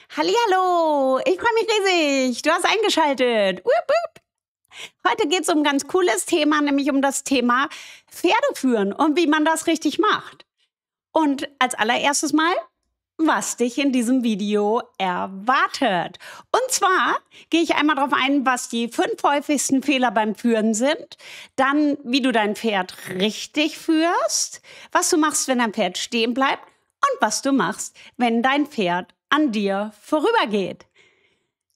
Hallihallo, ich freue mich riesig. Du hast eingeschaltet. Wupp, wupp. Heute geht es um ein ganz cooles Thema, nämlich um das Thema Pferde führen und wie man das richtig macht. Und als allererstes mal, was dich in diesem Video erwartet. Und zwar gehe ich einmal darauf ein, was die 5 häufigsten Fehler beim Führen sind, dann wie du dein Pferd richtig führst, was du machst, wenn dein Pferd stehen bleibt und was du machst, wenn dein Pferd an dir vorübergeht.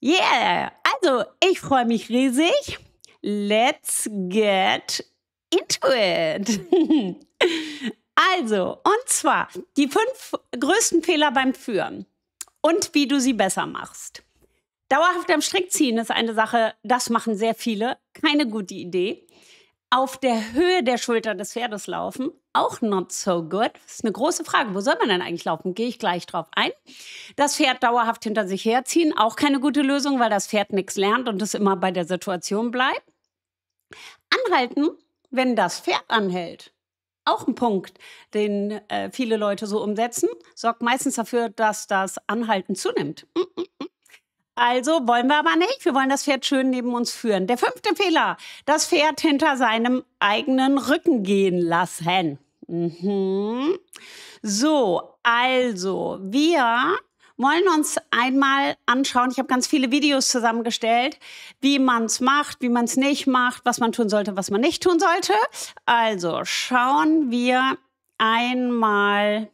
Yeah, also ich freue mich riesig. Let's get into it. Also, und zwar die 5 größten Fehler beim Führen und wie du sie besser machst. Dauerhaft am Strick ziehen ist eine Sache, das machen sehr viele, keine gute Idee. Auf der Höhe der Schulter des Pferdes laufen, auch not so good. Das ist eine große Frage, wo soll man denn eigentlich laufen? Gehe ich gleich drauf ein. Das Pferd dauerhaft hinter sich herziehen, auch keine gute Lösung, weil das Pferd nichts lernt und es immer bei der Situation bleibt. Anhalten, wenn das Pferd anhält. Auch ein Punkt, den viele Leute so umsetzen, sorgt meistens dafür, dass das Anhalten zunimmt. Also wollen wir aber nicht. Wir wollen das Pferd schön neben uns führen. Der 5. Fehler, das Pferd hinter seinem eigenen Rücken gehen lassen. So, also wir wollen uns einmal anschauen, ich habe ganz viele Videos zusammengestellt, wie man es macht, wie man es nicht macht, was man tun sollte, was man nicht tun sollte. Also schauen wir einmal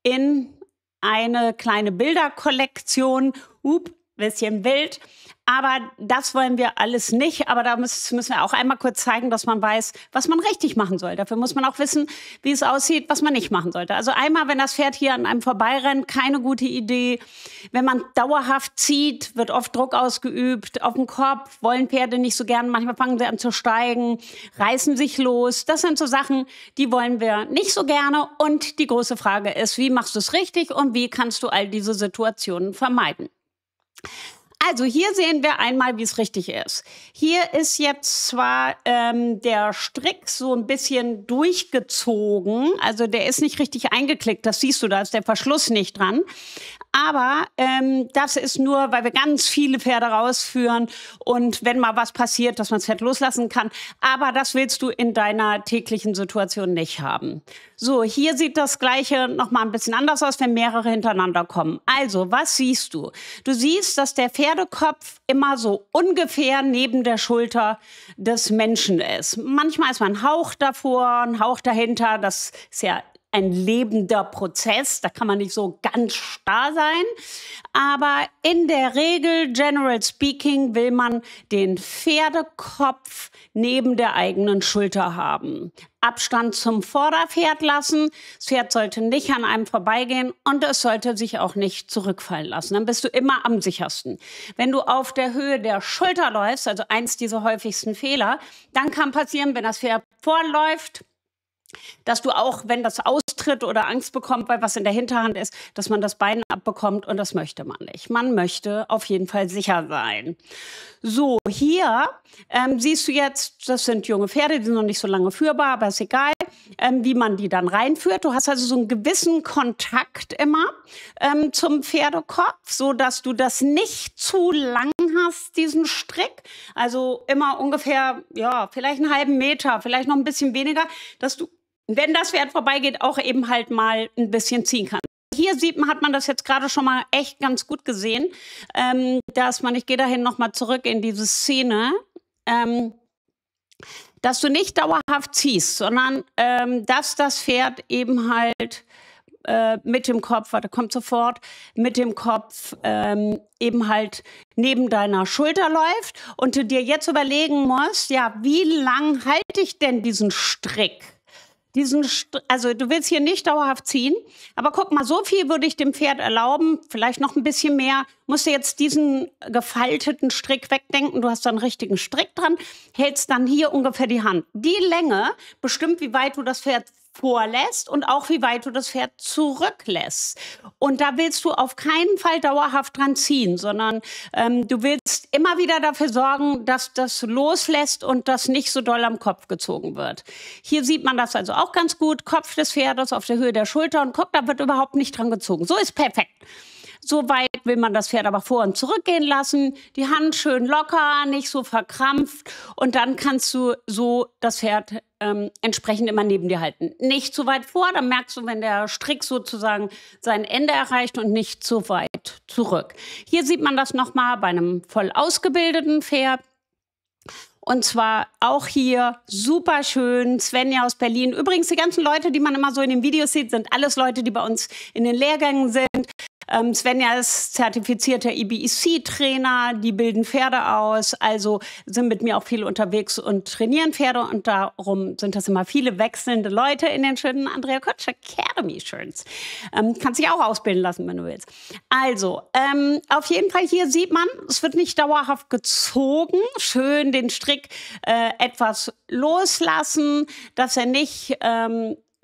in eine kleine Bilderkollektion. Bisschen wild, aber das wollen wir alles nicht. Aber da müssen wir auch einmal kurz zeigen, dass man weiß, was man richtig machen soll. Dafür muss man auch wissen, wie es aussieht, was man nicht machen sollte. Also einmal, wenn das Pferd hier an einem vorbeirennt, keine gute Idee. Wenn man dauerhaft zieht, wird oft Druck ausgeübt. Auf dem Kopf wollen Pferde nicht so gern. Manchmal fangen sie an zu steigen, reißen sich los. Das sind so Sachen, die wollen wir nicht so gerne. Und die große Frage ist, wie machst du es richtig und wie kannst du all diese Situationen vermeiden? Also hier sehen wir einmal, wie es richtig ist. Hier ist jetzt zwar der Strick so ein bisschen durchgezogen, also der ist nicht richtig eingeklickt, das siehst du, da ist der Verschluss nicht dran. Aber das ist nur, weil wir ganz viele Pferde rausführen und wenn mal was passiert, dass man das Pferd loslassen kann. Aber das willst du in deiner täglichen Situation nicht haben. So, hier sieht das Gleiche noch mal ein bisschen anders aus, wenn mehrere hintereinander kommen. Also, was siehst du? Du siehst, dass der Pferdekopf immer so ungefähr neben der Schulter des Menschen ist. Manchmal ist man ein Hauch davor, ein Hauch dahinter. Das ist ja ein lebender Prozess, da kann man nicht so ganz starr sein. Aber in der Regel, general speaking, will man den Pferdekopf neben der eigenen Schulter haben. Abstand zum Vorderpferd lassen. Das Pferd sollte nicht an einem vorbeigehen und es sollte sich auch nicht zurückfallen lassen. Dann bist du immer am sichersten. Wenn du auf der Höhe der Schulter läufst, also eins dieser häufigsten Fehler, dann kann passieren, wenn das Pferd vorläuft, dass du auch, wenn das austritt oder Angst bekommt, weil was in der Hinterhand ist, dass man das Bein abbekommt und das möchte man nicht. Man möchte auf jeden Fall sicher sein. So, hier siehst du jetzt, das sind junge Pferde, die sind noch nicht so lange führbar, aber ist egal, wie man die dann reinführt. Du hast also so einen gewissen Kontakt immer zum Pferdekopf, so dass du das nicht zu lang hast, diesen Strick. Also immer ungefähr, ja, vielleicht einen halben Meter, vielleicht noch ein bisschen weniger, dass du, wenn das Pferd vorbeigeht, auch eben halt mal ein bisschen ziehen kannst. Hier hat man das jetzt gerade schon mal echt ganz gut gesehen, dass man, ich gehe dahin nochmal zurück in diese Szene, dass du nicht dauerhaft ziehst, sondern dass das Pferd eben halt mit dem Kopf, warte, kommt sofort, mit dem Kopf eben halt neben deiner Schulter läuft und du dir jetzt überlegen musst, ja, wie lang halte ich denn diesen Strick? Also du willst hier nicht dauerhaft ziehen, aber guck mal, so viel würde ich dem Pferd erlauben, vielleicht noch ein bisschen mehr. Musst du jetzt diesen gefalteten Strick wegdenken, du hast da einen richtigen Strick dran, hältst dann hier ungefähr die Hand. Die Länge bestimmt, wie weit du das Pferd vorlässt und auch wie weit du das Pferd zurücklässt. Und da willst du auf keinen Fall dauerhaft dran ziehen, sondern du willst immer wieder dafür sorgen, dass das loslässt und das nicht so doll am Kopf gezogen wird. Hier sieht man das also auch ganz gut. Kopf des Pferdes auf der Höhe der Schulter und guck, da wird überhaupt nicht dran gezogen. So ist perfekt. So weit Vielleicht will man das Pferd aber vor und zurückgehen lassen, die Hand schön locker, nicht so verkrampft und dann kannst du so das Pferd entsprechend immer neben dir halten. Nicht zu weit vor, dann merkst du, wenn der Strick sozusagen sein Ende erreicht und nicht zu weit zurück. Hier sieht man das nochmal bei einem voll ausgebildeten Pferd. Und zwar auch hier super schön, Svenja aus Berlin. Übrigens, die ganzen Leute, die man immer so in den Videos sieht, sind alles Leute, die bei uns in den Lehrgängen sind. Svenja ist zertifizierter IBEC-Trainer, die bilden Pferde aus, also sind mit mir auch viel unterwegs und trainieren Pferde und darum sind das immer viele wechselnde Leute in den schönen Andrea Kotsch Academy Shirts. Kannst dich auch ausbilden lassen, wenn du willst. Also, auf jeden Fall hier sieht man, es wird nicht dauerhaft gezogen, schön den Strick etwas loslassen, dass er nicht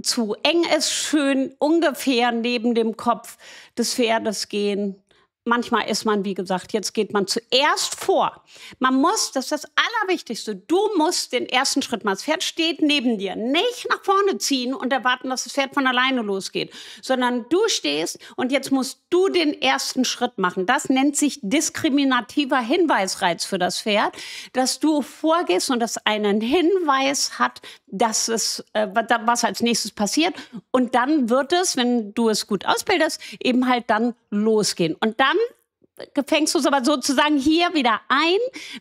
zu eng ist, schön ungefähr neben dem Kopf des Pferdes gehen. Manchmal ist man, wie gesagt, jetzt geht man zuerst vor. Man muss, das ist das Allerwichtigste, du musst den ersten Schritt machen. Das Pferd steht neben dir. Nicht nach vorne ziehen und erwarten, dass das Pferd von alleine losgeht, sondern du stehst und jetzt musst du den ersten Schritt machen. Das nennt sich diskriminativer Hinweisreiz für das Pferd, dass du vorgehst und es einen Hinweis hat, dass es, was als nächstes passiert. Und dann wird es, wenn du es gut ausbildest, eben halt dann losgehen. Und dann fängst du es aber sozusagen hier wieder ein,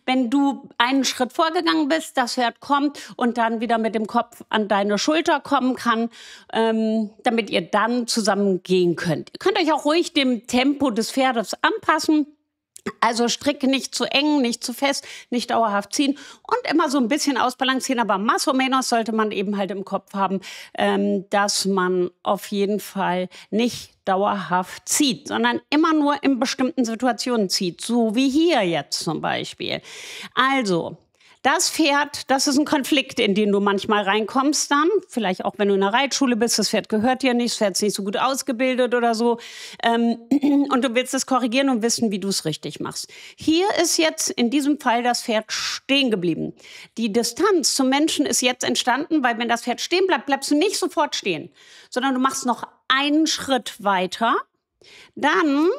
wenn du einen Schritt vorgegangen bist, das Pferd kommt und dann wieder mit dem Kopf an deine Schulter kommen kann, damit ihr dann zusammen gehen könnt. Ihr könnt euch auch ruhig dem Tempo des Pferdes anpassen. Also Stricke nicht zu eng, nicht zu fest, nicht dauerhaft ziehen und immer so ein bisschen ausbalancieren. Aber más o menos sollte man eben halt im Kopf haben, dass man auf jeden Fall nicht dauerhaft zieht, sondern immer nur in bestimmten Situationen zieht. So wie hier jetzt zum Beispiel. Also, das Pferd, das ist ein Konflikt, in den du manchmal reinkommst dann. Vielleicht auch, wenn du in der Reitschule bist, das Pferd gehört dir nicht, das Pferd ist nicht so gut ausgebildet oder so. Und du willst es korrigieren und wissen, wie du es richtig machst. Hier ist jetzt in diesem Fall das Pferd stehen geblieben. Die Distanz zum Menschen ist jetzt entstanden, weil wenn das Pferd stehen bleibt, bleibst du nicht sofort stehen, sondern du machst noch einen Schritt weiter. Dann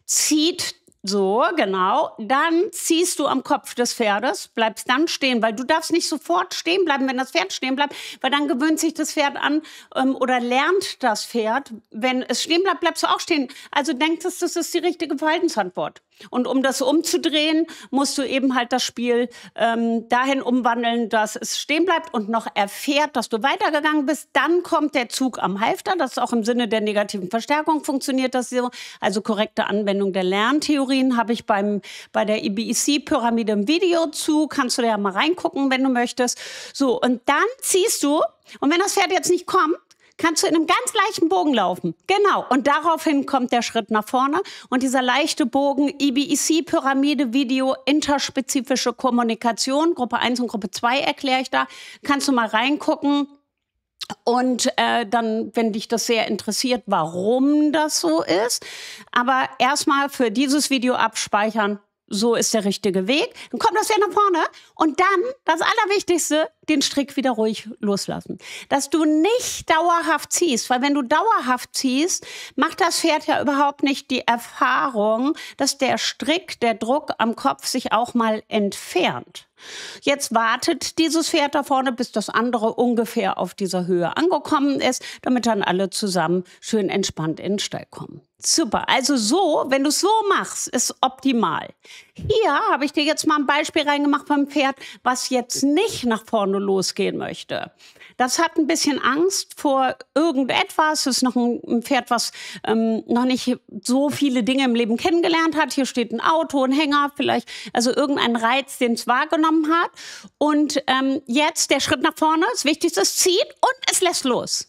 zieht so, genau. Dann ziehst du am Kopf des Pferdes, bleibst dann stehen, weil du darfst nicht sofort stehen bleiben, wenn das Pferd stehen bleibt, weil dann gewöhnt sich das Pferd an oder lernt das Pferd, wenn es stehen bleibt, bleibst du auch stehen. Also denkst du, das ist die richtige Verhaltensantwort. Und um das umzudrehen, musst du eben halt das Spiel dahin umwandeln, dass es stehen bleibt und noch erfährt, dass du weitergegangen bist. Dann kommt der Zug am Halfter. Das ist auch im Sinne der negativen Verstärkung funktioniert das so. Also korrekte Anwendung der Lerntheorien habe ich bei der IBEC-Pyramide im Video zu. Kannst du da ja mal reingucken, wenn du möchtest. So, und dann ziehst du. Und wenn das Pferd jetzt nicht kommt, kannst du in einem ganz leichten Bogen laufen. Genau. Und daraufhin kommt der Schritt nach vorne. Und dieser leichte Bogen, IBEC-Pyramide, Video, interspezifische Kommunikation, Gruppe 1 und Gruppe 2 erkläre ich da. Kannst du mal reingucken. Und dann, wenn dich das sehr interessiert, warum das so ist. Aber erstmal für dieses Video abspeichern. So ist der richtige Weg. Dann kommt das Pferd nach vorne und dann, das Allerwichtigste, den Strick wieder ruhig loslassen. Dass du nicht dauerhaft ziehst, weil wenn du dauerhaft ziehst, macht das Pferd ja überhaupt nicht die Erfahrung, dass der Strick, der Druck am Kopf sich auch mal entfernt. Jetzt wartet dieses Pferd da vorne, bis das andere ungefähr auf dieser Höhe angekommen ist, damit dann alle zusammen schön entspannt in den Stall kommen. Super, also so, wenn du es so machst, ist optimal. Hier habe ich dir jetzt mal ein Beispiel reingemacht beim Pferd, was jetzt nicht nach vorne losgehen möchte. Das hat ein bisschen Angst vor irgendetwas. Es ist noch ein Pferd, was noch nicht so viele Dinge im Leben kennengelernt hat. Hier steht ein Auto, ein Hänger, vielleicht also irgendein Reiz, den es wahrgenommen hat. Und jetzt der Schritt nach vorne. Das Wichtigste ist, zieht und es lässt los.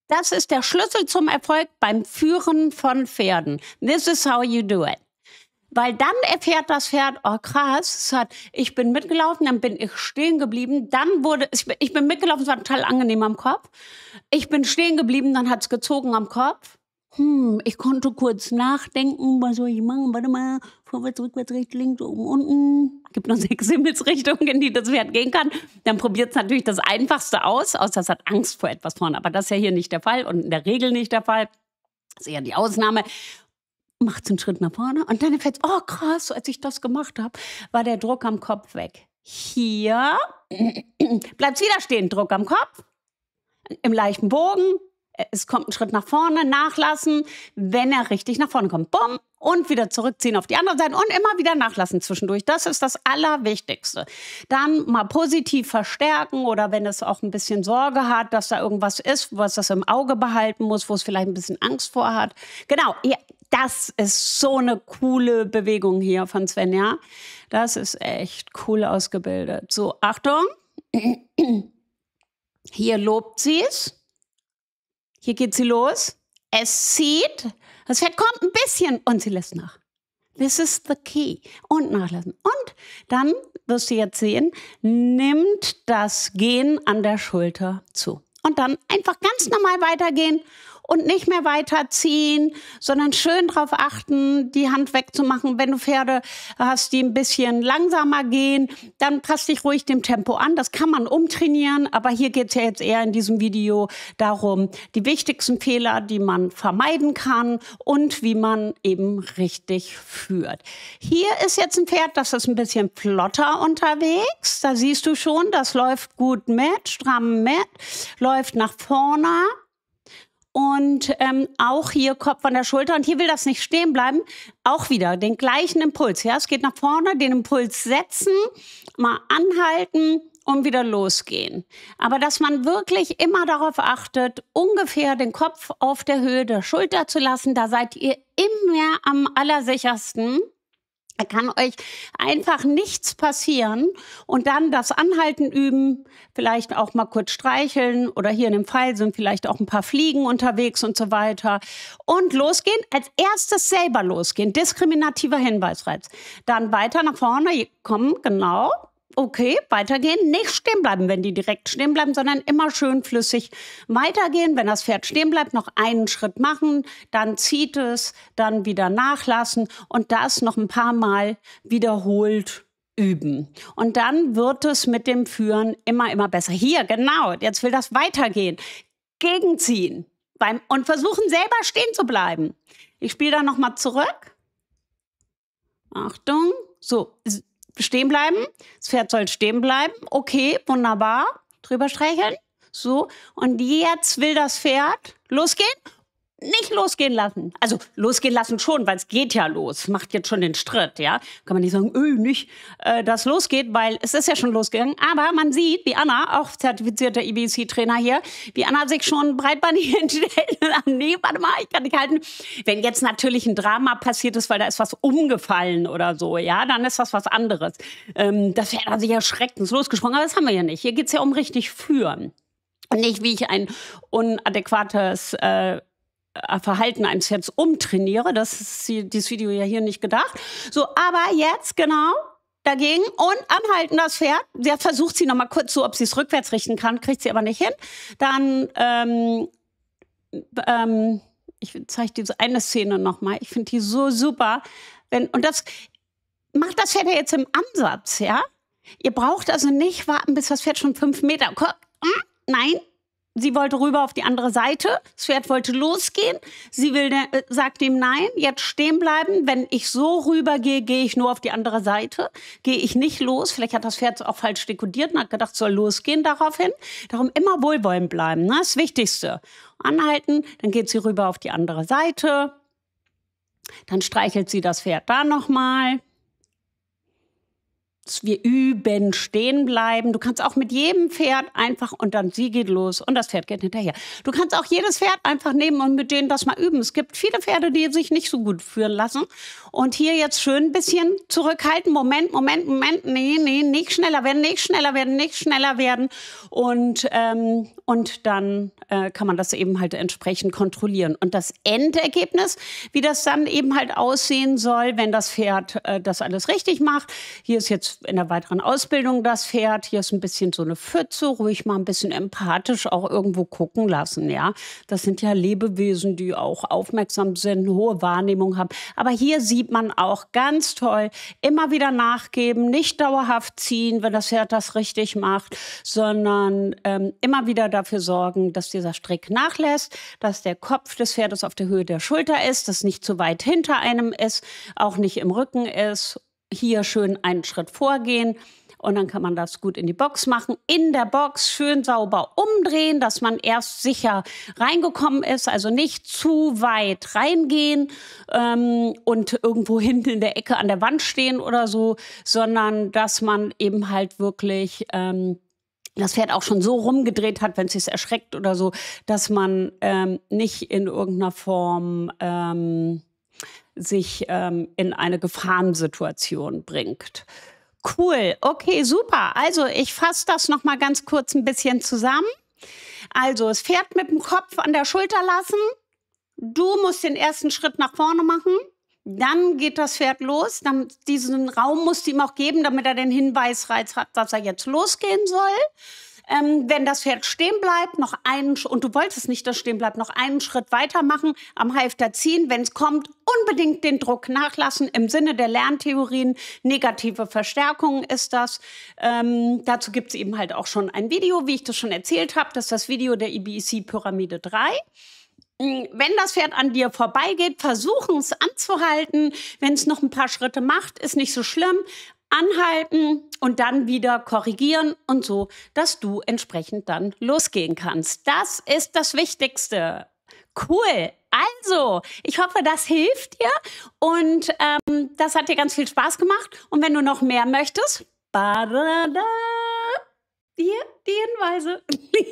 Das ist der Schlüssel zum Erfolg beim Führen von Pferden. This is how you do it. Weil dann erfährt das Pferd, oh krass, ich bin mitgelaufen, dann bin ich stehen geblieben, ich bin mitgelaufen, es war total angenehm am Kopf. Ich bin stehen geblieben, dann hat es gezogen am Kopf. Ich konnte kurz nachdenken, was soll ich machen? Warte mal, vorwärts, rückwärts, rechts, links, oben, unten. Gibt noch 6 Himmelsrichtungen, in die das Pferd gehen kann. Dann probiert es natürlich das Einfachste aus, außer es hat Angst vor etwas vorne. Aber das ist ja hier nicht der Fall und in der Regel nicht der Fall. Das ist eher die Ausnahme. Macht einen Schritt nach vorne und dann fällt es, oh krass, als ich das gemacht habe, war der Druck am Kopf weg. Hier bleibt wieder stehen, Druck am Kopf, im leichten Bogen. Es kommt ein Schritt nach vorne, nachlassen, wenn er richtig nach vorne kommt. Bumm, und wieder zurückziehen auf die andere Seite und immer wieder nachlassen zwischendurch. Das ist das Allerwichtigste. Dann mal positiv verstärken oder wenn es auch ein bisschen Sorge hat, dass da irgendwas ist, was es im Auge behalten muss, wo es vielleicht ein bisschen Angst vor hat. Genau, ja, das ist so eine coole Bewegung hier von Svenja. Das ist echt cool ausgebildet. So, Achtung. Hier lobt sie es. Hier geht sie los. Es zieht. Das Pferd kommt ein bisschen und sie lässt nach. This is the key. Und nachlassen. Und dann, wirst du jetzt sehen, nimmt das Gehen an der Schulter zu. Und dann einfach ganz normal weitergehen und nicht mehr weiterziehen, sondern schön darauf achten, die Hand wegzumachen. Wenn du Pferde hast, die ein bisschen langsamer gehen, dann passt dich ruhig dem Tempo an. Das kann man umtrainieren, aber hier geht es ja jetzt eher in diesem Video darum, die wichtigsten Fehler, die man vermeiden kann und wie man eben richtig führt. Hier ist jetzt ein Pferd, das ist ein bisschen flotter unterwegs. Da siehst du schon, das läuft gut mit, stramm mit, läuft nach vorne. Und auch hier Kopf an der Schulter. Und hier will das nicht stehen bleiben. Auch wieder den gleichen Impuls. Ja? Es geht nach vorne, den Impuls setzen, mal anhalten und wieder losgehen. Aber dass man wirklich immer darauf achtet, ungefähr den Kopf auf der Höhe der Schulter zu lassen. Da seid ihr immer am allersichersten. Da kann euch einfach nichts passieren und dann das Anhalten üben, vielleicht auch mal kurz streicheln oder hier in dem Fall sind vielleicht auch ein paar Fliegen unterwegs und so weiter. Und losgehen, als erstes selber losgehen, diskriminativer Hinweisreiz. Dann weiter nach vorne, kommen, genau. Okay, weitergehen, nicht stehen bleiben, wenn die direkt stehen bleiben, sondern immer schön flüssig weitergehen. Wenn das Pferd stehen bleibt, noch einen Schritt machen, dann zieht es, dann wieder nachlassen und das noch ein paar Mal wiederholt üben. Und dann wird es mit dem Führen immer besser. Hier, genau, jetzt will das weitergehen. Gegenziehen und versuchen selber stehen zu bleiben. Ich spiele da noch mal zurück. Achtung, so. Stehen bleiben. Das Pferd soll stehen bleiben. Okay, wunderbar. Drüber streicheln. So. Und jetzt will das Pferd losgehen. Nicht losgehen lassen. Also losgehen lassen schon, weil es geht ja los. Macht jetzt schon den Schritt, ja. Kann man nicht sagen, nicht, dass losgeht, weil es ist ja schon losgegangen. Aber man sieht, wie Anna, auch zertifizierter IBC-Trainer hier, wie Anna sich schon breitbeinig hinstellt. Nee, warte mal, ich kann nicht halten. Wenn jetzt natürlich ein Drama passiert ist, weil da ist was umgefallen oder so, ja, dann ist das was anderes. Das Pferd hat sich erschreckt und ist losgesprungen, aber das haben wir ja nicht. Hier geht es ja um richtig führen. Und nicht, wie ich ein unadäquates Verhalten eines Pferdes umtrainiere. Das ist dieses Video ja hier nicht gedacht. So, aber jetzt genau dagegen und anhalten das Pferd. Jetzt versucht sie noch mal kurz so, ob sie es rückwärts richten kann, kriegt sie aber nicht hin. Dann, ich zeige diese eine Szene noch mal. Ich finde die so super. Und das macht das Pferd ja jetzt im Ansatz, ja? Ihr braucht also nicht warten, bis das Pferd schon 5 Meter... Nein. Sie wollte rüber auf die andere Seite. Das Pferd wollte losgehen. Sie sagt ihm nein, jetzt stehen bleiben. Wenn ich so rüber gehe, gehe ich nur auf die andere Seite. Gehe ich nicht los. Vielleicht hat das Pferd auch falsch dekodiert und hat gedacht, soll losgehen daraufhin. Darum immer wohlwollend bleiben. Ne? Das Wichtigste. Anhalten, dann geht sie rüber auf die andere Seite. Dann streichelt sie das Pferd da nochmal. Wir üben, stehen bleiben. Du kannst auch mit jedem Pferd einfach, und dann sie geht los und das Pferd geht hinterher. Du kannst auch jedes Pferd einfach nehmen und mit denen das mal üben. Es gibt viele Pferde, die sich nicht so gut führen lassen. Und hier jetzt schön ein bisschen zurückhalten. Moment. Nee, nicht schneller werden, nicht schneller werden. Und dann kann man das eben halt entsprechend kontrollieren. Und das Endergebnis, wie das dann eben halt aussehen soll, wenn das Pferd das alles richtig macht. Hier ist jetzt jetzt in der weiteren Ausbildung das Pferd. Hier ist ein bisschen so eine Pfütze, ruhig mal ein bisschen empathisch auch irgendwo gucken lassen, ja. Das sind ja Lebewesen, die auch aufmerksam sind, eine hohe Wahrnehmung haben. Aber hier sieht man auch ganz toll, immer wieder nachgeben, nicht dauerhaft ziehen, wenn das Pferd das richtig macht, sondern immer wieder dafür sorgen, dass dieser Strick nachlässt, dass der Kopf des Pferdes auf der Höhe der Schulter ist, dass nicht zu weit hinter einem ist, auch nicht im Rücken ist. Hier schön einen Schritt vorgehen und dann kann man das gut in die Box machen. In der Box schön sauber umdrehen, dass man erst sicher reingekommen ist, also nicht zu weit reingehen und irgendwo hinten in der Ecke an der Wand stehen oder so, sondern dass man eben halt wirklich das Pferd auch schon so rumgedreht hat, wenn es sich erschreckt oder so, dass man nicht in irgendeiner Form sich in eine Gefahrensituation bringt. Cool, okay, super. Also ich fasse das noch mal ganz kurz ein bisschen zusammen. Also das Pferd mit dem Kopf an der Schulter lassen. Du musst den ersten Schritt nach vorne machen. Dann geht das Pferd los. Dann, diesen Raum musst du ihm auch geben, damit er den Hinweisreiz hat, dass er jetzt losgehen soll. Wenn das Pferd stehen bleibt, und du wolltest nicht, dass es stehen bleibt, noch einen Schritt weitermachen, am Halfter ziehen. Wenn es kommt, unbedingt den Druck nachlassen. Im Sinne der Lerntheorien, negative Verstärkung ist das. Dazu gibt es eben halt auch schon ein Video, wie ich das schon erzählt habe. Das ist das Video der IBEC-Pyramide 3. Wenn das Pferd an dir vorbeigeht, versuchen es anzuhalten. Wenn es noch ein paar Schritte macht, ist nicht so schlimm. Anhalten und dann wieder korrigieren und so, dass du entsprechend dann losgehen kannst. Das ist das Wichtigste. Cool. Also, ich hoffe, das hilft dir und das hat dir ganz viel Spaß gemacht. Und wenn du noch mehr möchtest, hier die Hinweise.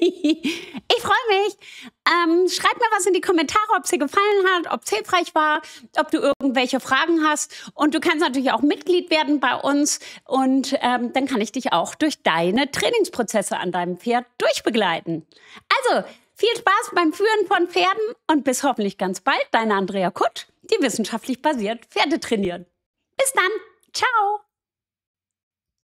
Ich freue mich. Schreib mir was in die Kommentare, ob es dir gefallen hat, ob es hilfreich war, ob du irgendwelche Fragen hast. Und du kannst natürlich auch Mitglied werden bei uns. Und dann kann ich dich auch durch deine Trainingsprozesse an deinem Pferd durchbegleiten. Also, viel Spaß beim Führen von Pferden und bis hoffentlich ganz bald. Deine Andrea Kutt, die wissenschaftlich basiert Pferde trainiert. Bis dann. Ciao.